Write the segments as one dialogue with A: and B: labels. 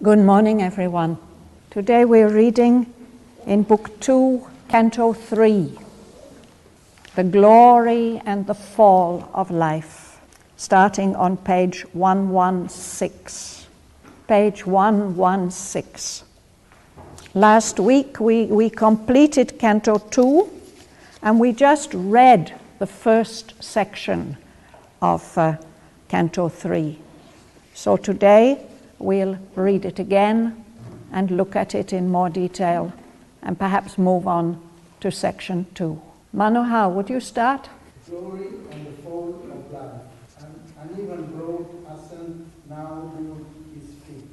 A: Good morning, everyone. Today we're reading in Book 2, Canto 3, The Glory and the Fall of Life, starting on page 116. Page 116. Last week we completed Canto 2, and we just read the first section of Canto 3. So today we'll read it again and look at it in more detail and perhaps move on to section 2. Manohar, would you start?
B: Glory and the fall of life. An uneven broad ascent now moved his feet.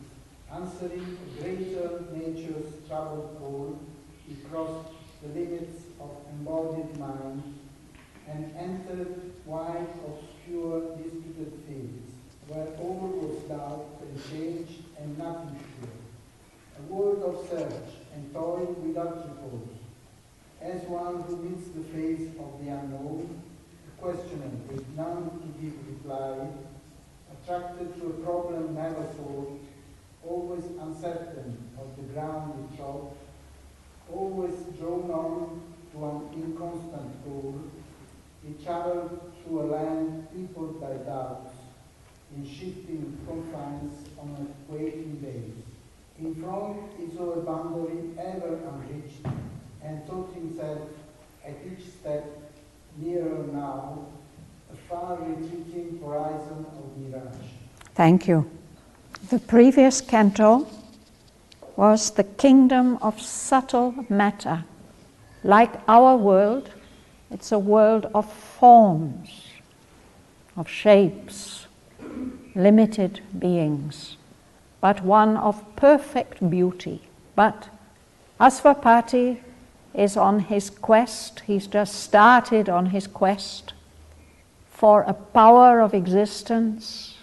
B: Answering greater nature's troubled call, he crossed the limits of embodied mind and entered wide, obscure, disputed fields, where all was doubt and change and nothing sure. A world of search and toil without repose. As one who meets the face of the unknown, questioning with none to give reply, attracted to a problem never solved, always uncertain of the ground he trod, always drawn on to an inconstant goal, he traveled through a land peopled by doubts, in shifting confines on a quaking days. In front he saw a boundary ever unreached, and thought himself at each step nearer now, a far retreating horizon of mirage.
A: Thank you. The previous canto was the kingdom of subtle matter. Like our world, it's a world of forms, of shapes, limited beings, but one of perfect beauty. But Asvapati is on his quest, he's just started on his quest for a power of existence,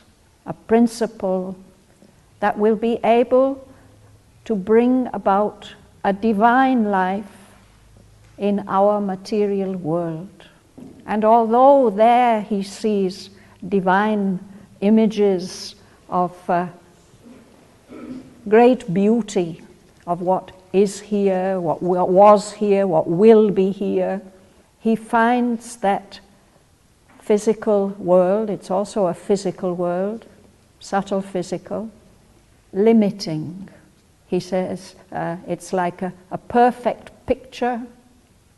A: a principle that will be able to bring about a divine life in our material world. And although there he sees divine images of great beauty of what is here, what was here, what will be here, he finds that physical world, it's also a physical world, subtle physical, limiting. He says it's like a perfect picture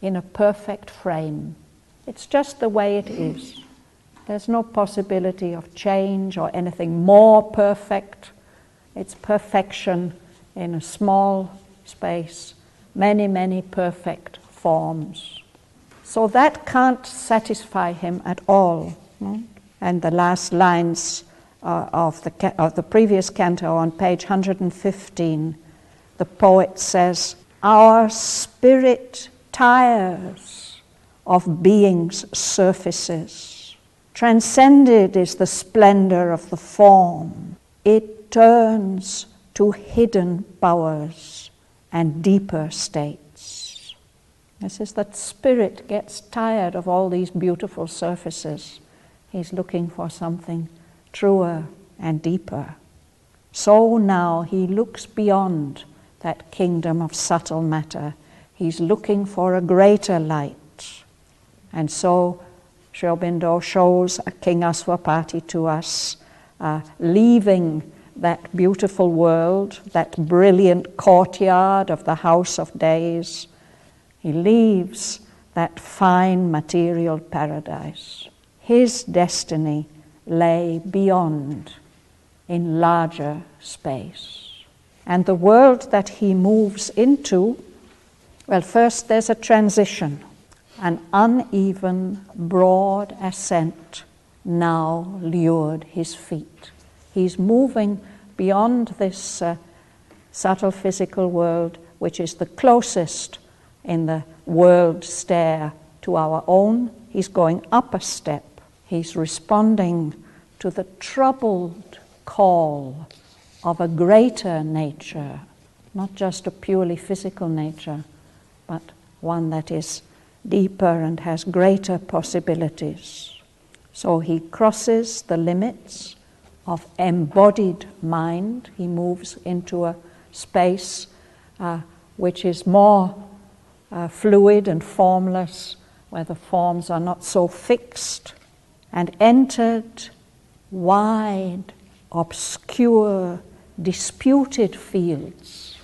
A: in a perfect frame. It's just the way it is. There's no possibility of change or anything more perfect. It's perfection in a small space, many, many perfect forms. So that can't satisfy him at all. And the last lines of the previous canto on page 115, the poet says, "Our spirit tires of being's surfaces. Transcended is the splendor of the form. It turns to hidden powers and deeper states." This is that spirit gets tired of all these beautiful surfaces. He's looking for something truer and deeper. So now he looks beyond that kingdom of subtle matter. He's looking for a greater light. And so Sri Aurobindo shows King Asvapati to us, leaving that beautiful world, that brilliant courtyard of the House of Days. He leaves that fine material paradise. His destiny lay beyond, in larger space. And the world that he moves into, well, first there's a transition. An uneven, broad ascent now lured his feet. He's moving beyond this subtle physical world, which is the closest in the world stair to our own. He's going up a step. He's responding to the troubled call of a greater nature, not just a purely physical nature, but one that is deeper and has greater possibilities. So he crosses the limits of embodied mind. He moves into a space which is more fluid and formless, where the forms are not so fixed, and entered wide, obscure, disputed fields.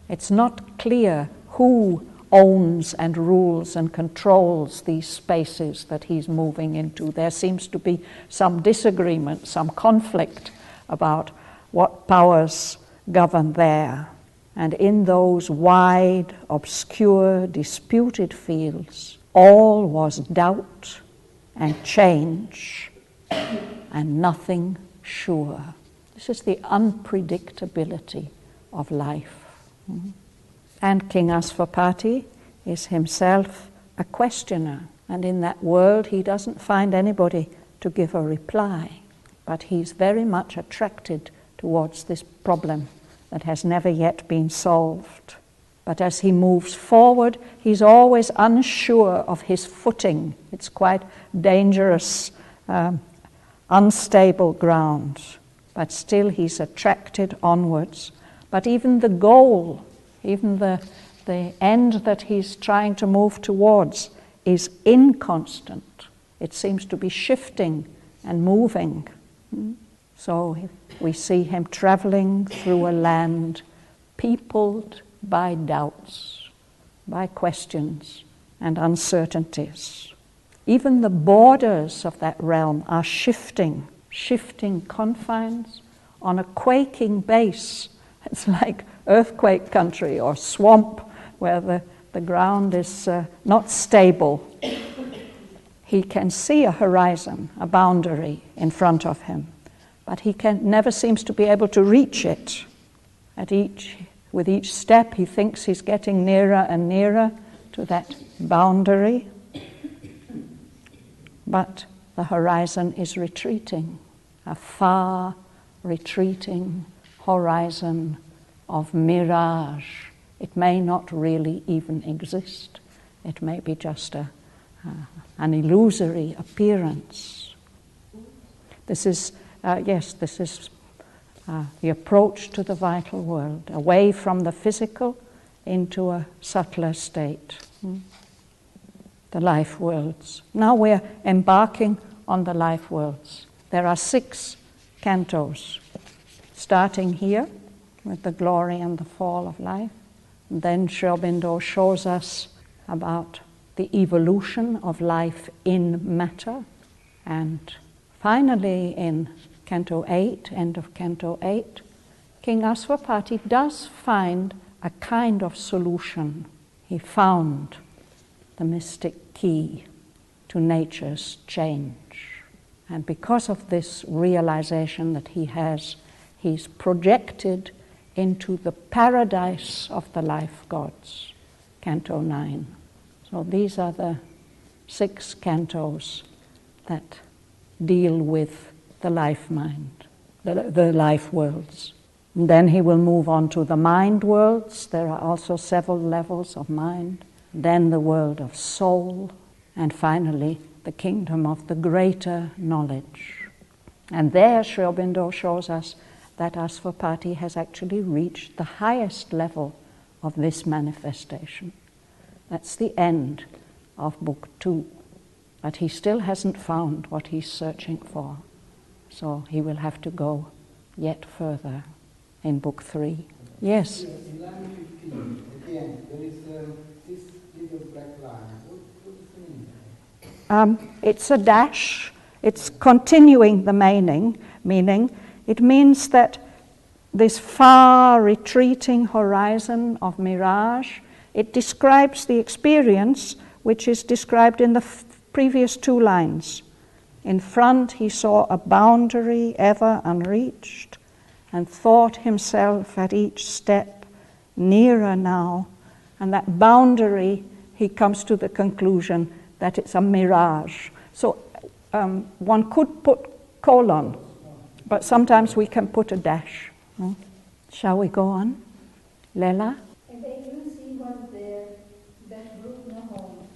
A: It's not clear who owns and rules and controls these spaces that he's moving into. There seems to be some disagreement, some conflict about what powers govern there. And in those wide, obscure, disputed fields, all was doubt and change and nothing sure. This is the unpredictability of life. And King Asvapati is himself a questioner. And in that world, he doesn't find anybody to give a reply. But he's very much attracted towards this problem that has never yet been solved. But as he moves forward, he's always unsure of his footing. It's quite dangerous, unstable ground. But still he's attracted onwards. But even the goal, even the end that he's trying to move towards is inconstant. It seems to be shifting and moving. So we see him traveling through a land peopled by doubts, by questions and uncertainties. Even the borders of that realm are shifting confines on a quaking base. It's like earthquake country or swamp where the ground is not stable. He can see a horizon, a boundary in front of him, but he never seems to be able to reach it. With each step, he thinks he's getting nearer and nearer to that boundary, but the horizon is retreating, a far retreating horizon of mirage. It may not really even exist. It may be just an illusory appearance. This is the approach to the vital world, away from the physical into a subtler state. The life worlds. Now we're embarking on the life worlds. There are 6 cantos, starting here with the glory and the fall of life. And then Sri Aurobindo shows us about the evolution of life in matter. And finally in Canto 8, end of Canto 8, King Asvapati does find a kind of solution. He found the mystic key to nature's change. And because of this realization that he has, he's projected into the paradise of the life gods, Canto 9. So these are the 6 cantos that deal with the life mind, the life worlds. And then he will move on to the mind worlds. There are also several levels of mind. Then the world of soul, and finally the kingdom of the greater knowledge. And there Sri Aurobindo shows us that Asvapati has actually reached the highest level of this manifestation. That's the end of Book 2. But he still hasn't found what he's searching for. So he will have to go yet further in Book 3. Yes?
B: In line 15, again, there is this little black line. What does it mean?
A: It's a dash. It's continuing the meaning. It means that this far retreating horizon of mirage, it describes the experience which is described in the previous 2 lines. In front he saw a boundary ever unreached and thought himself at each step nearer now. And that boundary, he comes to the conclusion that it's a mirage. So one could put colon, but sometimes we can put a dash. Shall we go on? Lela?
C: And the agency was there that brooked no home,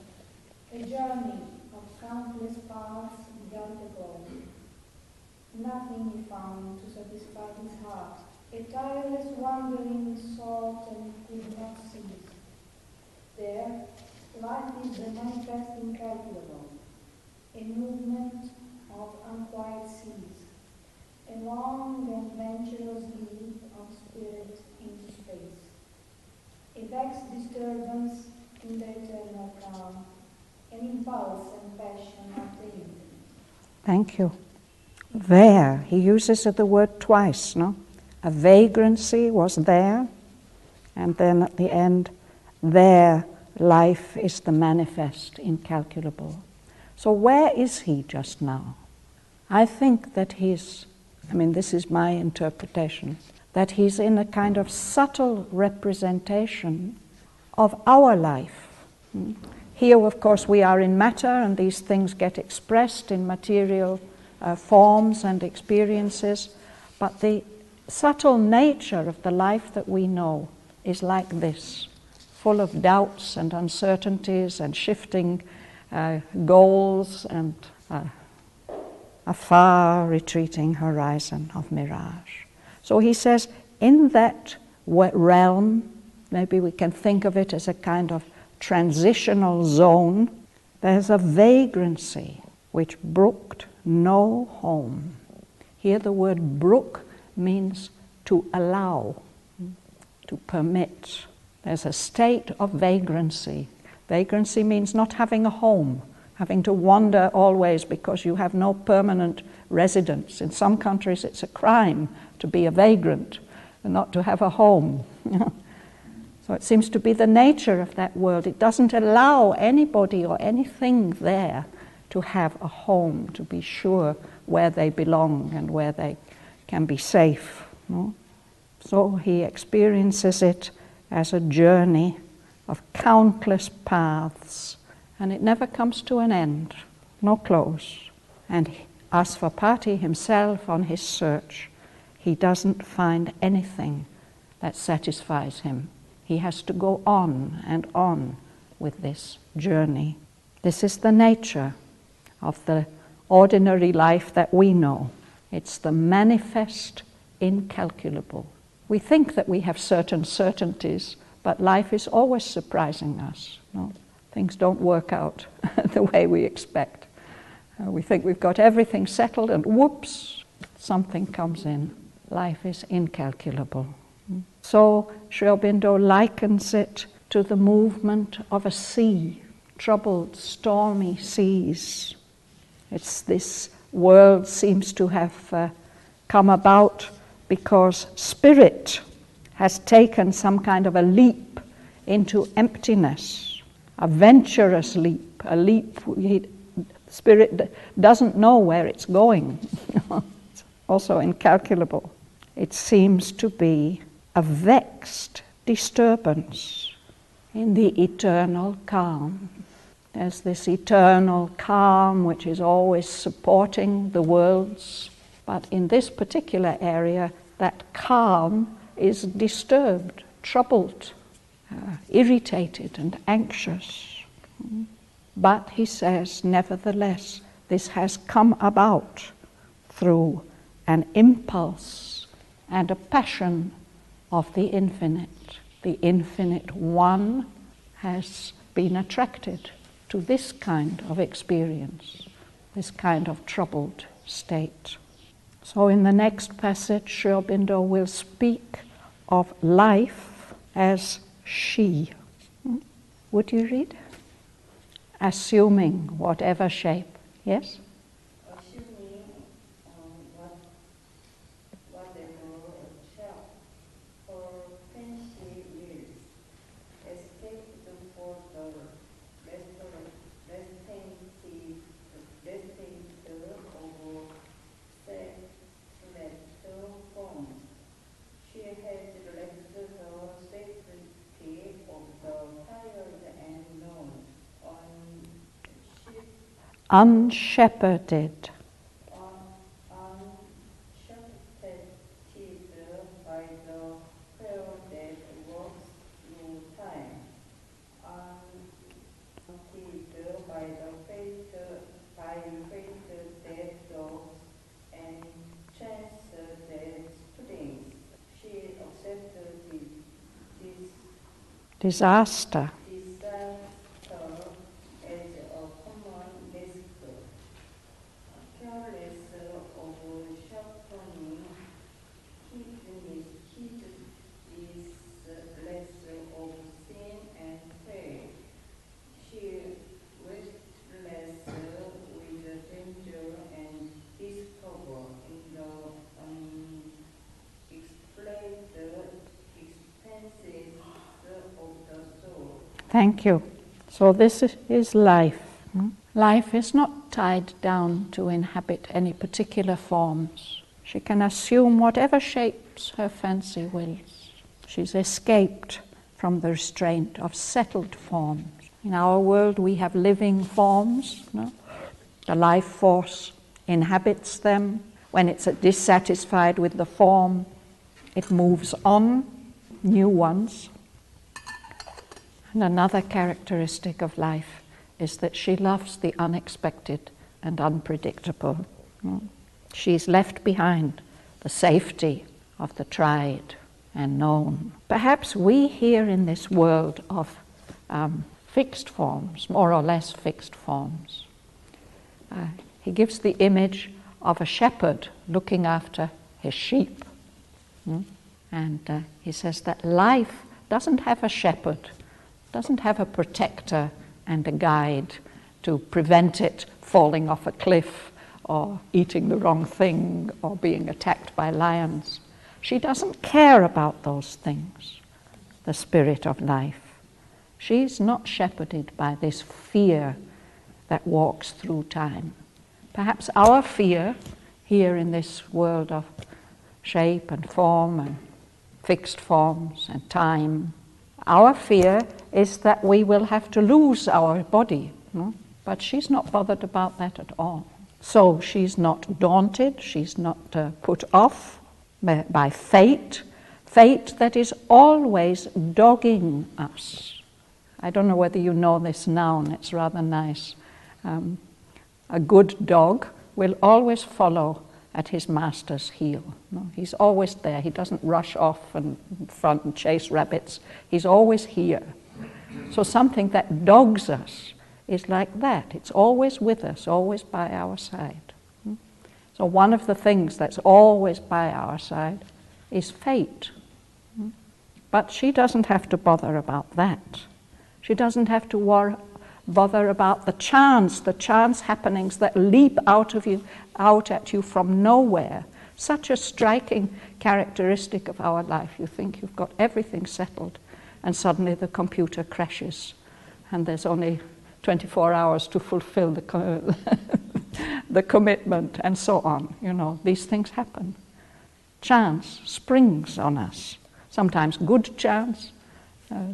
C: a journey of countless paths without a goal. nothing he found to satisfy his heart. A tireless wandering sought and could not cease. There, life is the manifest incalculable, a movement of unquiet seas, a long and venturous leap of spirit into space, a vexed disturbance in the eternal calm, an impulse and passion of the infinite.
A: Thank you. There, he uses the word twice, no? A vagrancy was there, and then at the end, there, life is the manifest, incalculable. So where is he just now? I think that this is my interpretation, that he's in a kind of subtle representation of our life. Here, of course, we are in matter, and these things get expressed in material forms and experiences, but the subtle nature of the life that we know is like this, full of doubts and uncertainties and shifting goals and a far retreating horizon of mirage. So he says, in that realm, maybe we can think of it as a kind of transitional zone, there's a vagrancy which brooked no home. Here the word brook means to allow, to permit. There's a state of vagrancy. Vagrancy means not having a home, having to wander always because you have no permanent residence. In some countries it's a crime to be a vagrant and not to have a home. So it seems to be the nature of that world. It doesn't allow anybody or anything there to have a home, to be sure where they belong and where they can be safe. No? So he experiences it as a journey of countless paths, and it never comes to an end, no close. And Asvapati himself, on his search, he doesn't find anything that satisfies him. He has to go on and on with this journey. This is the nature of the ordinary life that we know. It's the manifest incalculable. We think that we have certain certainties, but life is always surprising us. No? Things don't work out the way we expect. We think we've got everything settled, and whoops, something comes in. Life is incalculable. So Sri Aurobindo likens it to the movement of a sea, troubled, stormy seas. This world seems to have come about because spirit has taken some kind of a leap into emptiness, a venturous leap, a leap. Spirit doesn't know where it's going. It's also incalculable. It seems to be a vexed disturbance in the eternal calm. There's this eternal calm which is always supporting the worlds, but in this particular area, that calm is disturbed, troubled, irritated and anxious. But he says, nevertheless, this has come about through an impulse and a passion of the infinite. The infinite one has been attracted to this kind of experience, this kind of troubled state. So in the next passage, Sri Aurobindo will speak of life as she. Would you read? Assuming whatever shape. Yes?
D: Assuming whatever shall, for fancy years, escape for the destined of celestial forms. She has left the safety of the tired and known,
A: Unshepherded.
D: Unshepherded by the prayer that walks through time, unshepherded by the fate that dogs and
A: Disaster.
D: Disaster as a common risk, careless of sharpening, heed is less of sin and faith. She restless with danger and discover in the unexplained expenses of the soul.
A: Thank you. So this is life. Life is not tied down to inhabit any particular forms. She can assume whatever shapes her fancy wills. She's escaped from the restraint of settled forms. In our world we have living forms. The life force inhabits them. When it's dissatisfied with the form, it moves on, new ones. And another characteristic of life is that she loves the unexpected and unpredictable. She's left behind the safety of the tried and known. Perhaps we here in this world of fixed forms, more or less fixed forms, he gives the image of a shepherd looking after his sheep. And he says that life doesn't have a shepherd, doesn't have a protector and a guide to prevent it falling off a cliff or eating the wrong thing or being attacked by lions. She doesn't care about those things, the spirit of life. She's not shepherded by this fear that walks through time. Perhaps our fear here in this world of shape and form and fixed forms and time, our fear is that we will have to lose our body. But she's not bothered about that at all. So she's not daunted, she's not put off by fate that is always dogging us. I don't know whether you know this noun, it's rather nice. A good dog will always follow at his master's heel. He's always there. He doesn't rush off and front and chase rabbits. He's always here. So something that dogs us is like that. It's always with us, always by our side. So one of the things that's always by our side is fate. But she doesn't have to bother about that. She doesn't have to bother about the chance happenings that leap out at you from nowhere. Such a striking characteristic of our life. You think you've got everything settled, and suddenly the computer crashes, and there's only 24 hours to fulfill the commitment, and so on. These things happen. Chance springs on us. Sometimes good chance,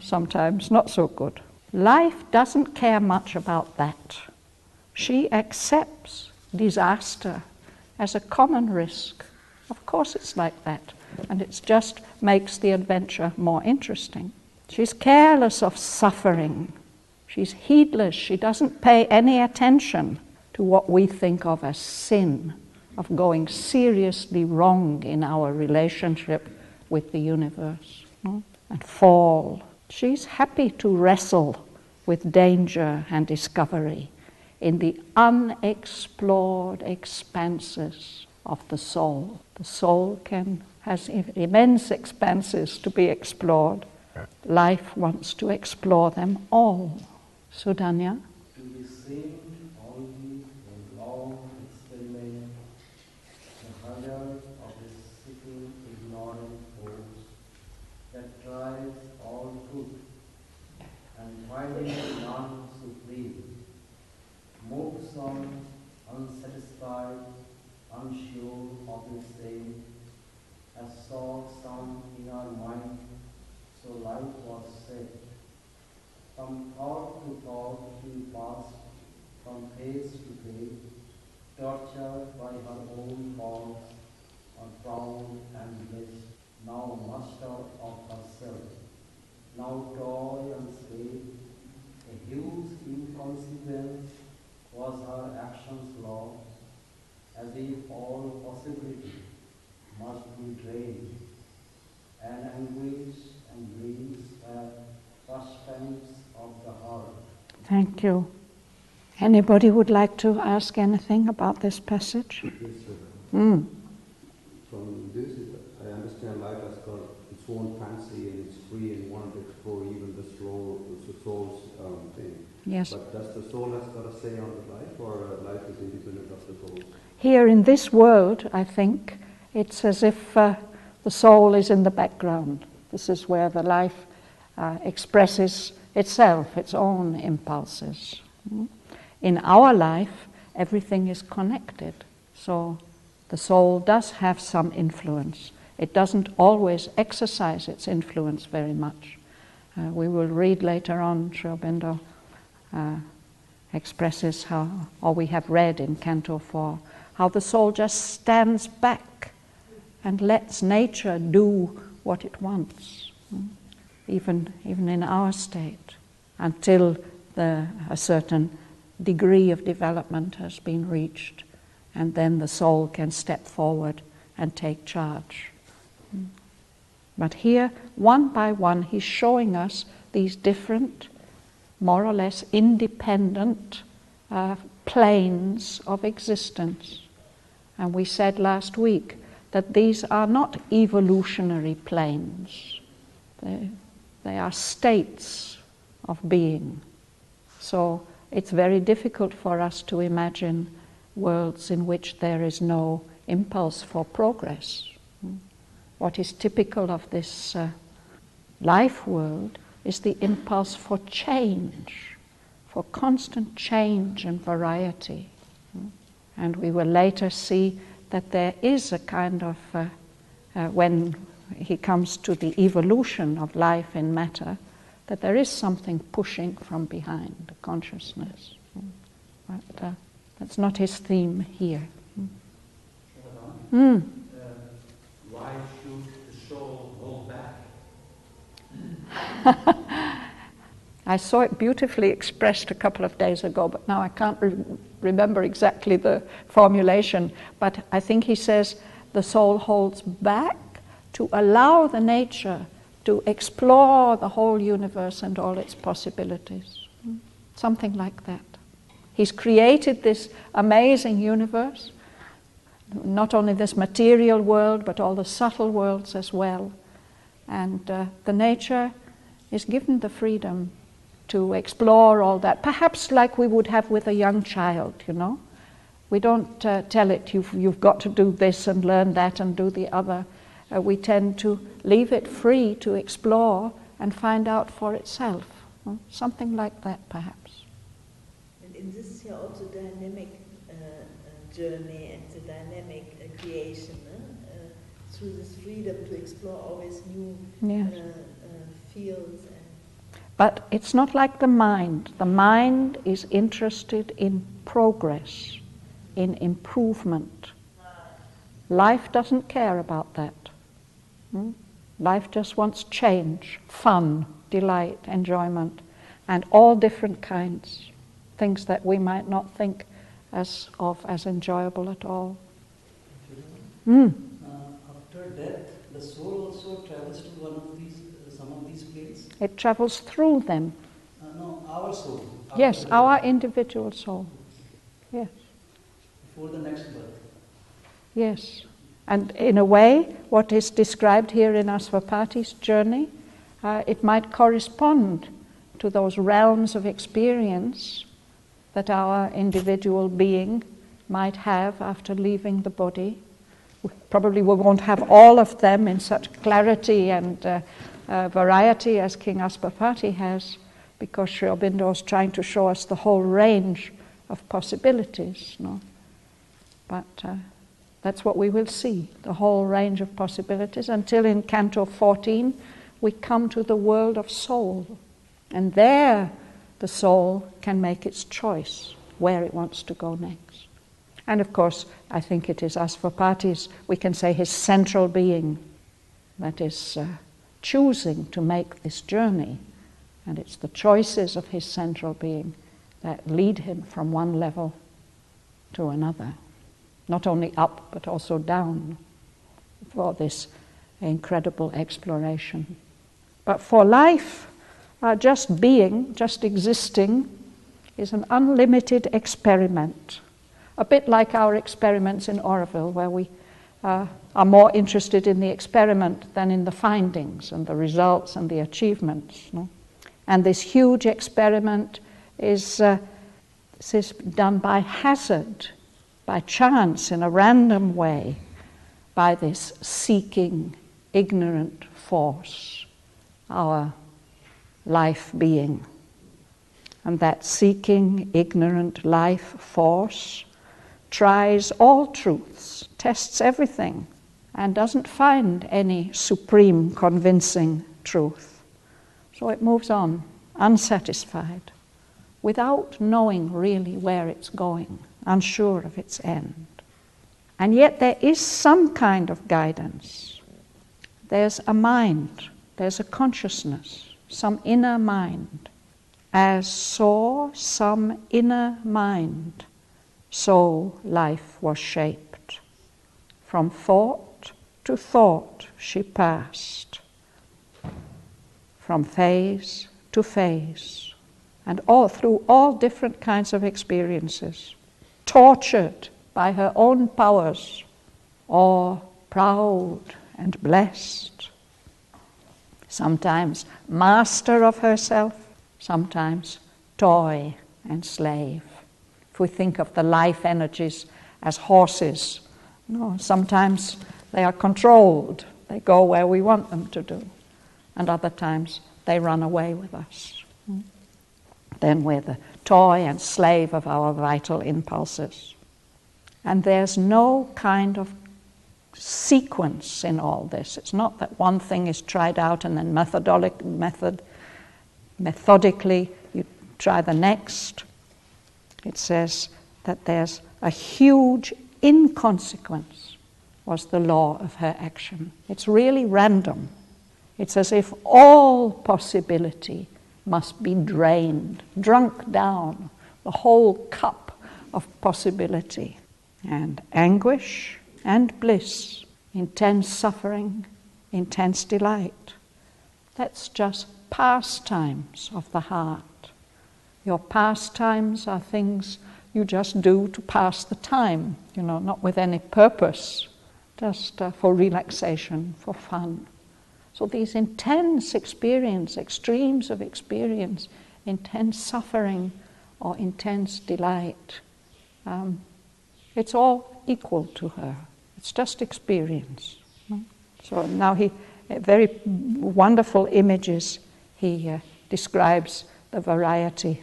A: sometimes not so good. Life doesn't care much about that. She accepts disaster as a common risk. Of course it's like that, and it just makes the adventure more interesting. She's careless of suffering. She's heedless. She doesn't pay any attention to what we think of as sin, of going seriously wrong in our relationship with the universe, and fall. She's happy to wrestle with danger and discovery in the unexplored expanses of the soul. The soul has immense expanses to be explored. Life wants to explore them all. Sudhanya?
B: To be seen only in long experiment, the hazard of a sitting ignorant force that tries all truth and finding none supreme, moves on unsatisfied, unsure of its aim, has sought some inner mind, so life was said. From thought to thought she passed, from face to face, tortured by her own faults, proud and blessed, now master of herself, now toil and slave. A huge inconsequence was her action's law, as if all possibility must be drained, and anguish and griefs were
A: Thank you. Anybody would like to ask anything about this passage?
E: Yes, sir. From this, I understand life has got its own fancy and it's free and want to explore even the soul's thing.
A: Yes.
E: But does the soul has got a say on the life, or life is independent of the soul?
A: Here in this world, I think, it's as if the soul is in the background. This is where the life expresses itself, its own impulses. In our life, everything is connected. So the soul does have some influence. It doesn't always exercise its influence very much. We will read later on, Sri Aurobindo expresses how, or we have read in Canto 4, how the soul just stands back and lets nature do what it wants, even in our state, until a certain degree of development has been reached, and then the soul can step forward and take charge. But here, one by one, he's showing us these different, more or less independent planes of existence. And we said last week that these are not evolutionary planes. They are states of being. So it's very difficult for us to imagine worlds in which there is no impulse for progress. What is typical of this life world is the impulse for change, for constant change and variety. And we will later see that there is a kind of, when he comes to the evolution of life in matter, that there is something pushing from behind consciousness. But that's not his theme here.
F: Why should the soul hold back?
A: I saw it beautifully expressed a couple of days ago, but now I can't remember exactly the formulation. But I think he says the soul holds back to allow the nature to explore the whole universe and all its possibilities. Something like that. He's created this amazing universe, not only this material world, but all the subtle worlds as well. And the nature is given the freedom to explore all that, perhaps like we would have with a young child, you know. We don't tell it, you've got to do this and learn that and do the other. We tend to leave it free to explore and find out for itself. Something like that, perhaps.
G: And in this here also dynamic journey and the dynamic creation, through this freedom to explore always new fields.
A: But it's not like the mind. The mind is interested in progress, in improvement. Life doesn't care about that. Life just wants change, fun, delight, enjoyment, and all different kinds, things that we might not think as enjoyable at all.
H: After death, the soul also travels to some of these planes?
A: It travels through them.
H: No, our soul.
A: Yes, our individual soul. Yes.
H: Before the next birth.
A: Yes. And in a way, what is described here in Asvapati's journey, it might correspond to those realms of experience that our individual being might have after leaving the body. Probably we won't have all of them in such clarity and variety as King Asvapati has, because Sri Aurobindo is trying to show us the whole range of possibilities. No? But that's what we will see, the whole range of possibilities, until in Canto 14 we come to the world of soul. And there the soul can make its choice where it wants to go next. And of course, I think it is Asvapati's, we can say his central being, that is choosing to make this journey. And it's the choices of his central being that lead him from one level to another. Not only up, but also down for this incredible exploration. But for life, just being, just existing, is an unlimited experiment, a bit like our experiments in Oroville, where we are more interested in the experiment than in the findings and the results and the achievements. No? And this huge experiment is done by hazard, by chance, in a random way, by this seeking, ignorant force, our life being. And that seeking, ignorant life force tries all truths, tests everything, and doesn't find any supreme, convincing truth. So it moves on, unsatisfied, without knowing really where it's going, unsure of its end. And yet there is some kind of guidance. There's a mind, there's a consciousness, some inner mind. As saw some inner mind, so life was shaped. From thought to thought she passed, from phase to phase, and all through all different kinds of experiences, tortured by her own powers, or proud and blessed, sometimes master of herself, sometimes toy and slave. If we think of the life energies as horses, sometimes they are controlled, they go where we want them to do, and other times they run away with us. Then we're the toy and slave of our vital impulses. And there's no kind of sequence in all this. It's not that one thing is tried out and then methodically you try the next. It says that there's a huge inconsequence was the law of her action. It's really random. It's as if all possibility must be drained, drunk down, the whole cup of possibility. And anguish and bliss, intense suffering, intense delight. That's just pastimes of the heart. Your pastimes are things you just do to pass the time, not with any purpose, just for relaxation, for fun. So these intense experience, extremes of experience, intense suffering or intense delight, it's all equal to her. It's just experience. So now very wonderful images, he describes the variety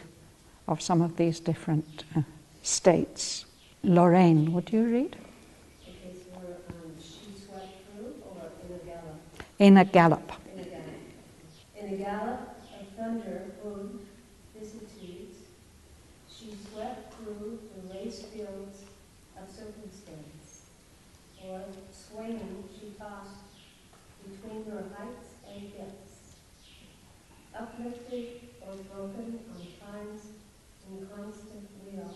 A: of some of these different states. Lorraine, would you read?
I: Okay, so she swept through, or in a gallop?
A: In a gallop.
I: In a gallop. In a gallop of thunder, boomed vicissitudes, she swept through the race fields of circumstance, or swaying she tossed between her heights and depths, uplifted or broken on time's inconstant wheel,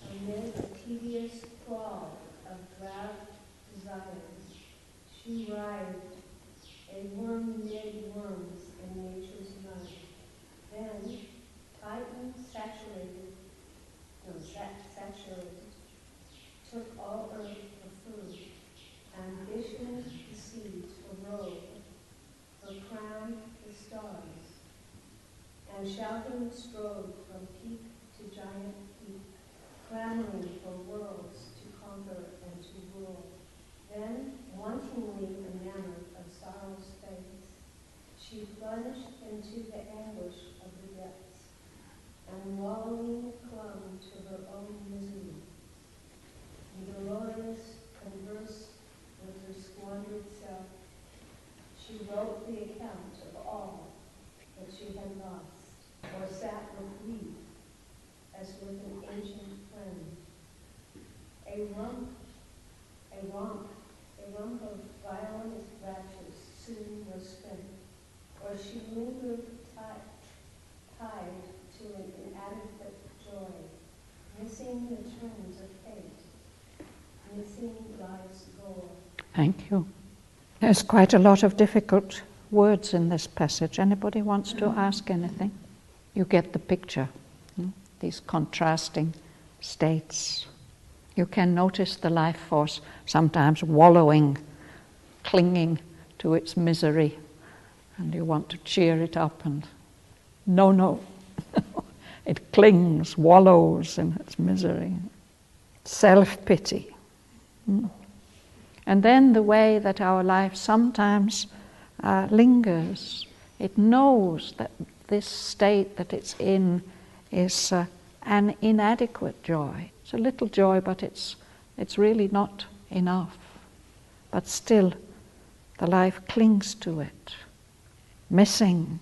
I: amid a tedious crawl of drab desires, she writhed, a worm mid worms in nature's mud. Then, tightened, saturated, took all earth for food, ambition the seeds for robe, for crown the stars, and shouting strode from peak to giant peak, clamoring for worlds to conquer and to rule. Then, wantonly enamored of sorrow's face, she plunged into the anguish of the depths, and wallowing clung to her own misery. Dolores conversed with her squandered self. She wrote the account of all that she had lost, or sat with grief as with an ancient friend. A rump of violent raptures soon was spent, or she lingered tied to an inadequate joy, missing the turns of fate, missing life's goal.
A: Thank you. There's quite a lot of difficult words in this passage. Anybody wants to ask anything? You get the picture. these contrasting states. You can notice the life force sometimes wallowing, clinging to its misery, and you want to cheer it up, and no. It clings, wallows in its misery. Self-pity. And then the way that our life sometimes lingers. It knows that this state that it's in is an inadequate joy. It's a little joy, but it's really not enough. But still, the life clings to it, missing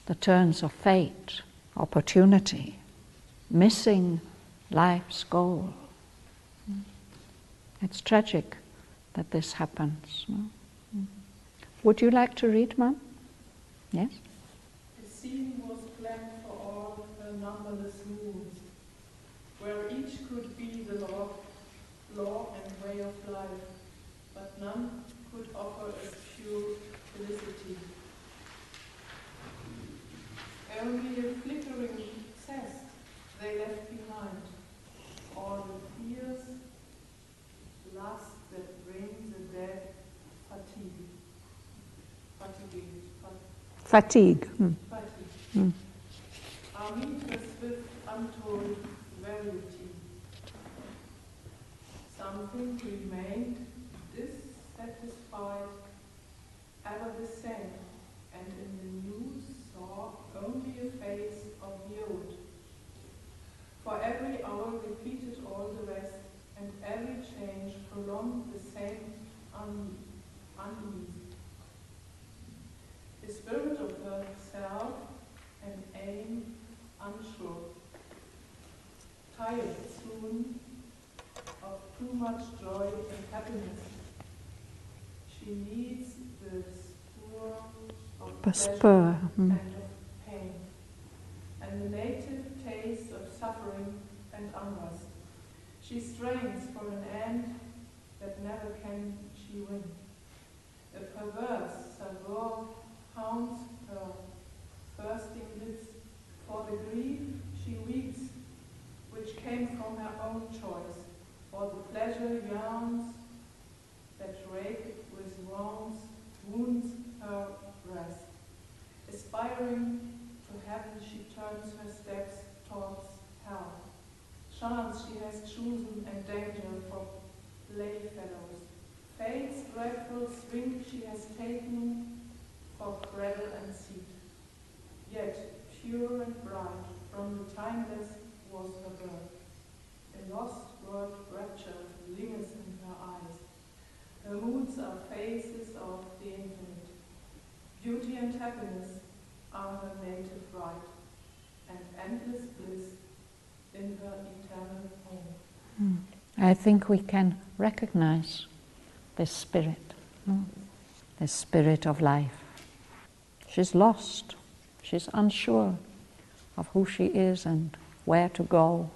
A: the turns of fate, opportunity, missing life's goal. It's tragic that this happens. Would you like to read, Mum? Yes?
J: The scene was planned for all her numberless moons, where each could be the law and way of life, but none could offer as pure felicity. Only a flickering zest they left behind, all the fears, lust that brings the dead,
A: fatigue.
J: Our meeters with untold variety. Something remained dissatisfied, ever the same, and in the new saw only a phase of the old. For every hour repeated all the rest, and every change prolonged the same unease. The spirit of herself and aim unsure, tired soon of too much joy and happiness. She needs the spur of pleasure and of pain, and the native taste of suffering and unrest. She strains for an end that never can she win. A perverse savor hounds her thirsting lips for the grief she weeps, which came from her own choice, for the pleasure yearns that rake with wrongs wounds her breast. Aspiring to heaven, she turns her steps towards hell. Chance she has chosen and danger for playfellows. Fate's dreadful swing she has taken for cradle and seat. Yet pure and bright from the timeless was her birth. A lost word rapture lingers in her eyes. Her moods are phases of the infinite. Beauty and happiness are her native right, and endless bliss in her eternal home.
A: I think we can recognize this spirit, this spirit of life. She's lost. She's unsure of who she is and where to go.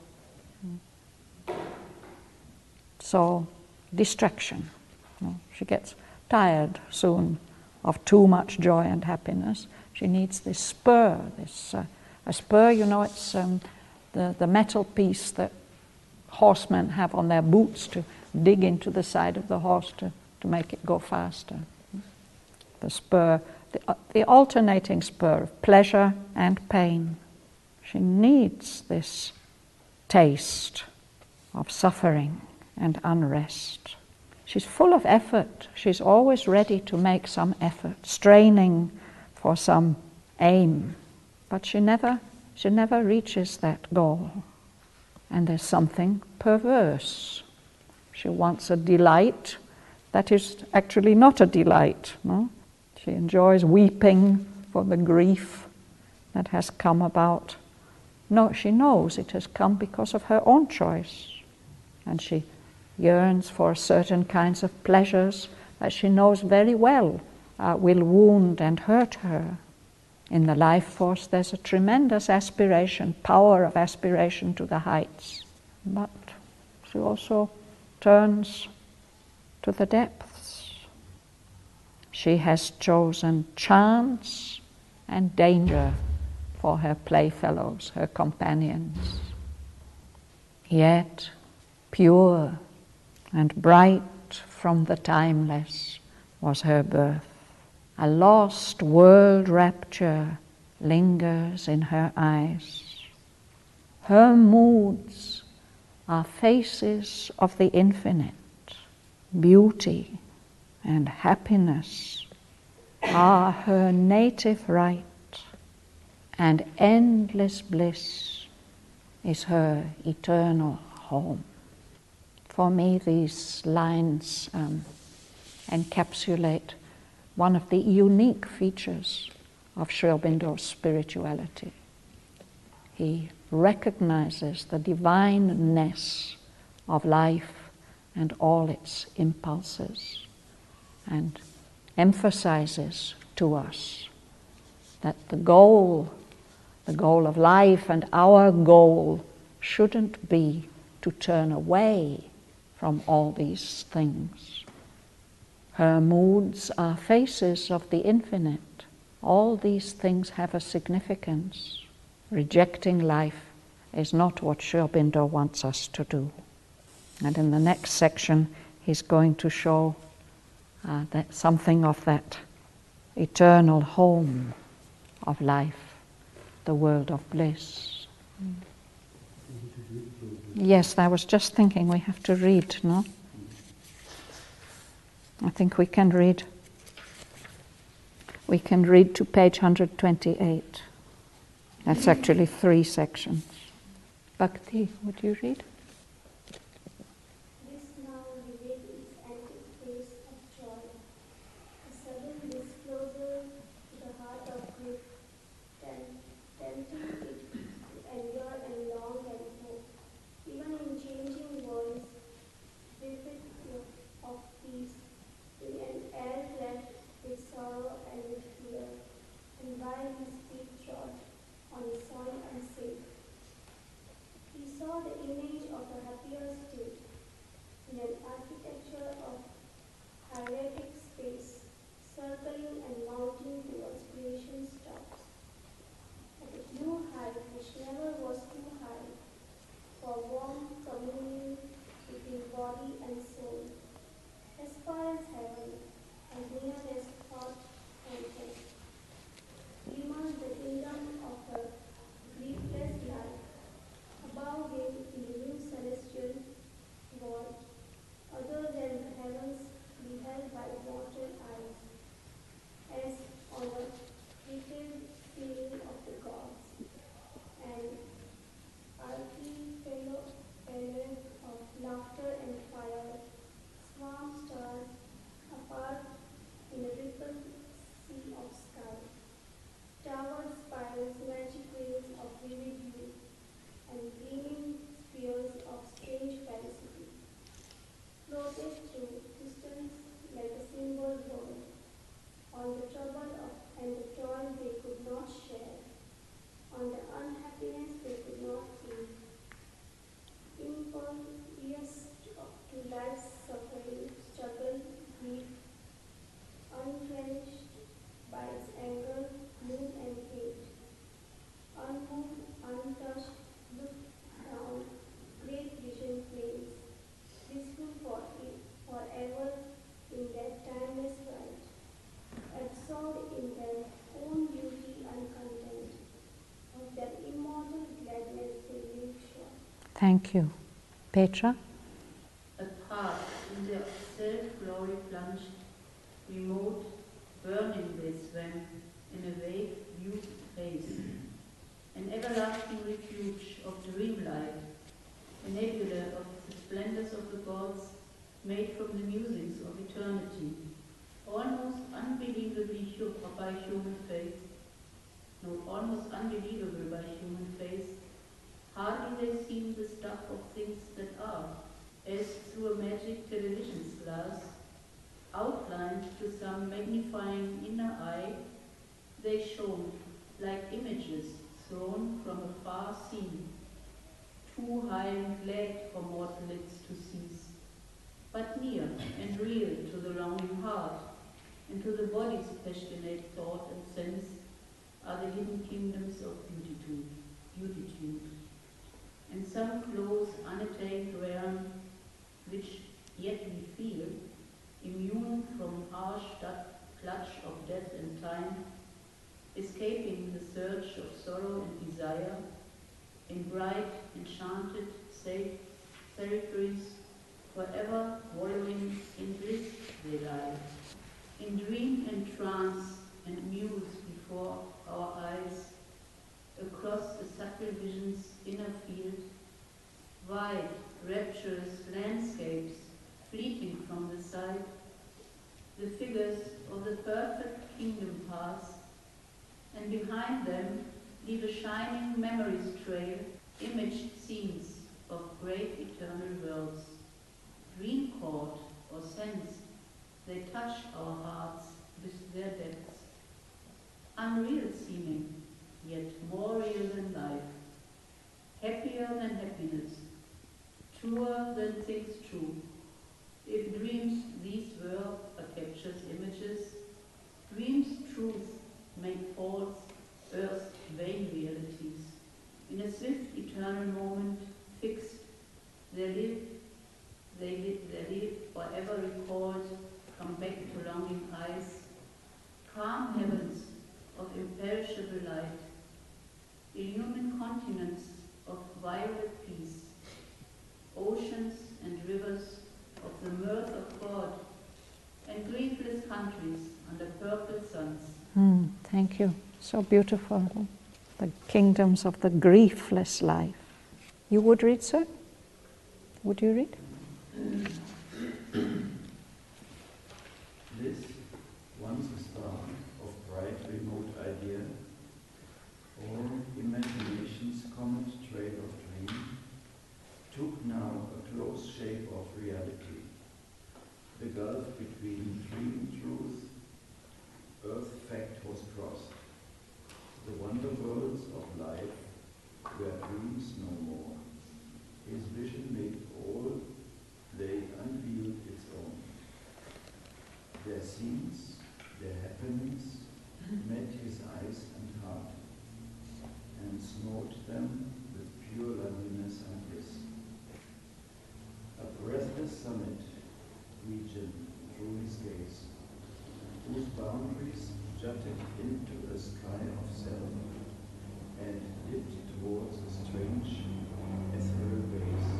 A: So, distraction. She gets tired soon of too much joy and happiness. She needs this spur. A spur, it's the metal piece that horsemen have on their boots to dig into the side of the horse to make it go faster. The spur, the alternating spur of pleasure and pain. She needs this taste of suffering and unrest. She's full of effort. She's always ready to make some effort, straining for some aim. But she never reaches that goal. And there's something perverse. She wants a delight that is actually not a delight. No? She enjoys weeping for the grief that has come about. No, she knows it has come because of her own choice. And she yearns for certain kinds of pleasures that she knows very well will wound and hurt her. In the life force, there's a tremendous aspiration, power of aspiration to the heights. But she also turns to the depths. She has chosen chance and danger for her playfellows, her companions. Yet pure and bright from the timeless was her birth. A lost world rapture lingers in her eyes. Her moods are faces of the infinite. Beauty and happiness are her native right, and endless bliss is her eternal home. For me, these lines encapsulate one of the unique features of Sri Aurobindo's spirituality. He recognizes the divineness of life and all its impulses, and emphasizes to us that the goal of life and our goal shouldn't be to turn away from all these things. Her moods are faces of the infinite. All these things have a significance. Rejecting life is not what Sri Aurobindo wants us to do. And in the next section, he's going to show that something of that eternal home of life, the world of bliss. Yes, I was just thinking we have to read, no? I think we can read. We can read to page 128. That's actually 3 sections. Bhakti, would you read?
I: This now revealed its antique face of joy, a sudden disclosure to the heart of grief, tempting it to endure and long and hope. Even in changing worlds, vivid of peace, in an air cleft with sorrow and with fear, and while his feet trod on soil unsafe, he saw the image of a happier state in an architecture of hieratic space, circling and mounting towards creation's tops, at a new height which never was too high, for warm communion between body and soul, as far as heaven, as near as thought and hope. Glimmered the kingdom of her griefless life, above him in the new celestial world, other than the heavens beheld by mortal eyes, as on a detailed ceiling of the gods, and archipelago of laughter and fire, swarm stars apart in a rippled sea of sky, towered spires, magic rays of vivid hue, and gleaming spheres of strange felicity, floated through distance like a symbol world, on the trouble and the toil they could not share, on the unhappiness they could not feel, impervious to life's suffering, struggle, grief, unclenched by its anger, gloom, and hate, unmoved, untouched, looked down, great vision flames, blissful forever in that timeless light, absorbed in their own beauty and content, of their immortal gladness they live sure.
A: Thank you. Petra?
D: Apart in their self-glory plunged, remote, burning they swam in a vague, viewed face, an everlasting refuge of dreamlight, a nebula of the splendors of the gods made from the musings of eternity, almost unbelievably by human faith, almost unbelievable by human faith, hardly they seem the stuff of things that are, as through a magic television's glass, outlined to some magnifying inner eye, they shone like images thrown from a far scene, too high and glad for mortal lids to seize, but near and real to the longing heart, and to the body's passionate thought and sense are the hidden kingdoms of beatitude. and some close, unattained realm, which yet we feel, immune from harsh clutch of death and time, escaping the surge of sorrow and desire, in bright, enchanted, safe territories, forever wallowing in bliss they lie. In dream and trance and muse before our eyes, across the subtle vision's inner field, wide, rapturous landscapes fleeting from the sight, the figures of the perfect kingdom pass, and behind them leave a shining memories trail, imaged scenes of great eternal worlds. Dream chord or sense, they touch our hearts with their depths. Unreal seeming, yet more real than life. Happier than happiness, truer than things true. If dreams these were a capture's images, dreams truth make false, earth's vain realities. In a swift eternal moment, fixed, they live forever recalled, come back to longing eyes, calm heavens of imperishable light, illumined continents of violet peace, oceans and rivers of the mirth of God, and griefless countries under purple suns.
A: Thank you. So beautiful. The kingdoms of the griefless life. You would read, sir? Would you read?
K: This, once a spark of bright remote idea, or imagination's comet trail of dream, took now a close shape of reality. The gulf between dream and truth, earth fact was crossed. The wonder worlds of life were dreams no more. His vision made all, they unveiled its own. Their scenes, their happenings, met his eyes and heart, and smote them with pure loveliness and bliss. A breathless summit region drew his gaze, whose boundaries jutted into the sky of self, and dipped towards a strange, ethereal base.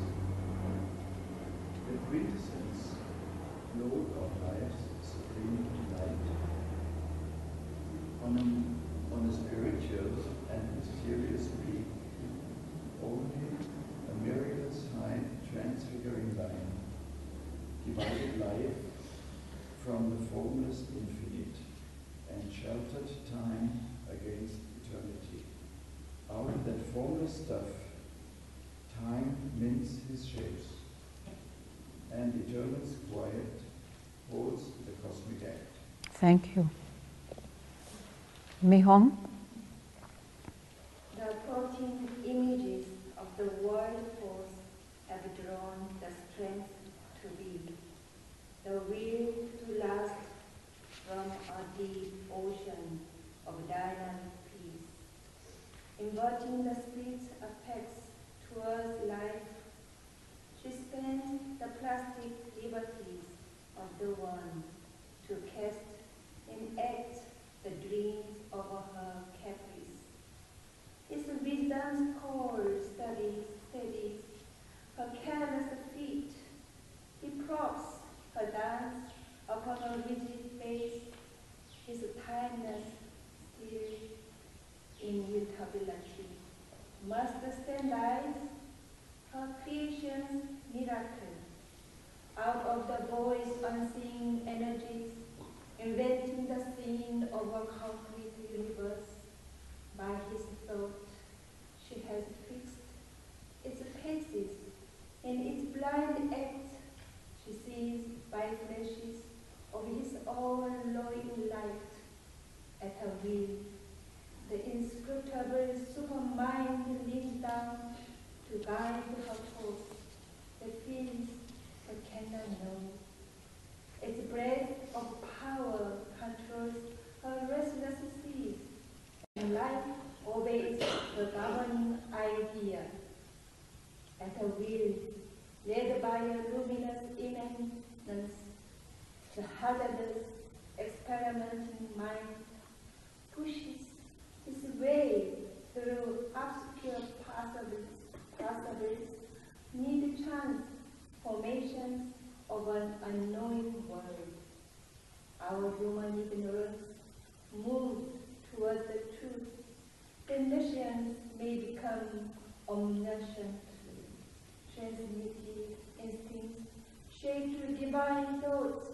K: The quintessence flowed of life's supreme delight. On a spiritual and mysterious peak, only a myriad's high transfiguring line divided life from the formless infinite and sheltered time against eternity. Out of that formless stuff, time mints his shapes, and eternal's quiet holds the cosmic act.
A: Thank you. Mi-Hong?
I: The approaching images of the world force have drawn the strength to be, the will to last from a deep ocean of dynamic peace, inverting the spirit's apex towards life. She spent the plastic liberties of the one to cast in act the dreams of her caprice. His wisdom's call steadies her careless feet. He props her dance upon her rigid face, his timeless still immutability. Must standardize her creation's miracle. Out of the boy's unseen energies, inventing the scene of a concrete universe, by his thought, she has fixed its paces. In its blind act, she sees by flashes of his all-knowing light. At her will, the inscrutable supermind leans down to guide her course. The feelings but cannot know. Its breath of power controls her restless seas, and life obeys the governing idea.
C: at a will, led by a luminous immanence, the hazardous, experimenting mind pushes his way through obscure passages, mid-chance formations of an unknowing world. Our human ignorance moves towards the truth. Conditions may become omniscient, transmitted instincts, shaped to divine thoughts,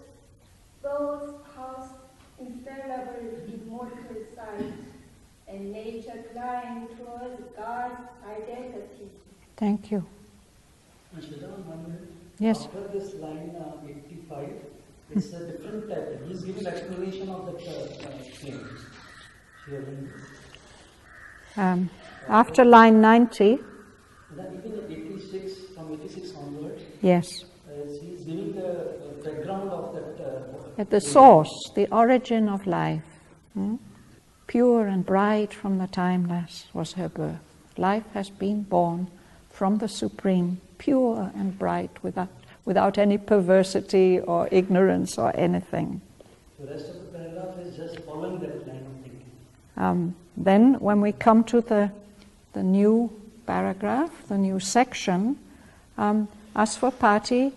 C: those past infallible immortal sight, and nature climb towards God's identity.
A: Thank you.
H: Shraddhavan, 1 minute.
A: Yes.
H: After this line 85, it's a different type. He's giving explanation of that thing.
A: After line 90,
H: then even 86, from 86 onward,
A: yes,
H: he's giving the background of that.
A: at the source, the origin of life. Pure and bright from the timeless was her birth. Life has been born from the Supreme, pure and bright, without any perversity or ignorance or anything.
H: The rest of the paragraph is just following that line of thinking.
A: Then when we come to the new paragraph, the new section, Asvapati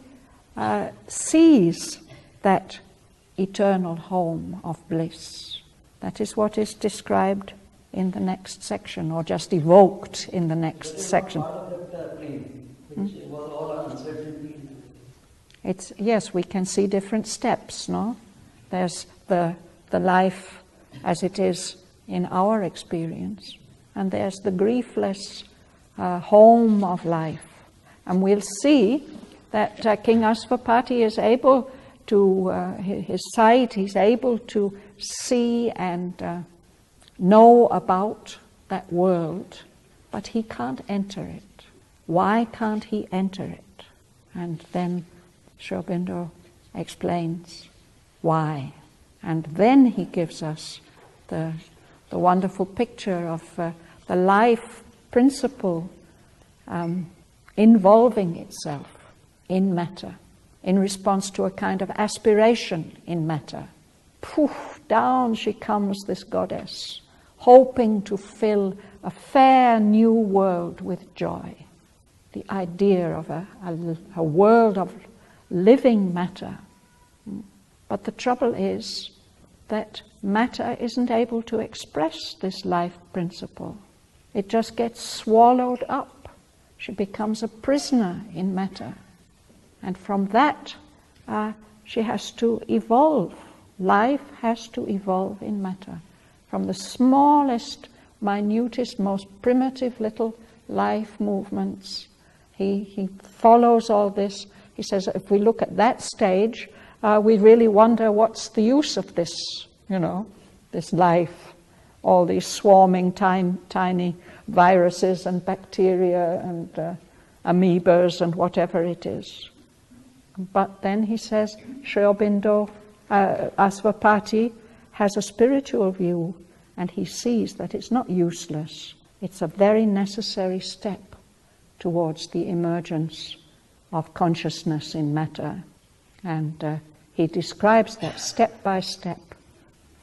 A: sees that eternal home of bliss. That is what is described in the next section, or just evoked in the next section.
H: Part of that plane, which was all uncertainty.
A: Yes, we can see different steps, no? There's the life as it is in our experience, and there's the griefless home of life. And we'll see that King Asvapati is able to, his sight, he's able to see and know about that world, but he can't enter it. Why can't he enter it? And then Sri Aurobindo explains why. And then he gives us the wonderful picture of the life principle involving itself in matter, in response to a kind of aspiration in matter. Poof, down she comes, this goddess, hoping to fill a fair new world with joy. The idea of a world of living matter. But the trouble is that matter isn't able to express this life principle. It just gets swallowed up. She becomes a prisoner in matter. And from that, she has to evolve. Life has to evolve in matter. From the smallest, minutest, most primitive little life movements, he follows all this. He says, if we look at that stage, we really wonder what's the use of this, this life, all these swarming tiny viruses and bacteria and amoebas and whatever it is. But then he says, Sri Aurobindo, Asvapati has a spiritual view, and he sees that it's not useless. It's a very necessary step towards the emergence of consciousness in matter. And he describes that step by step.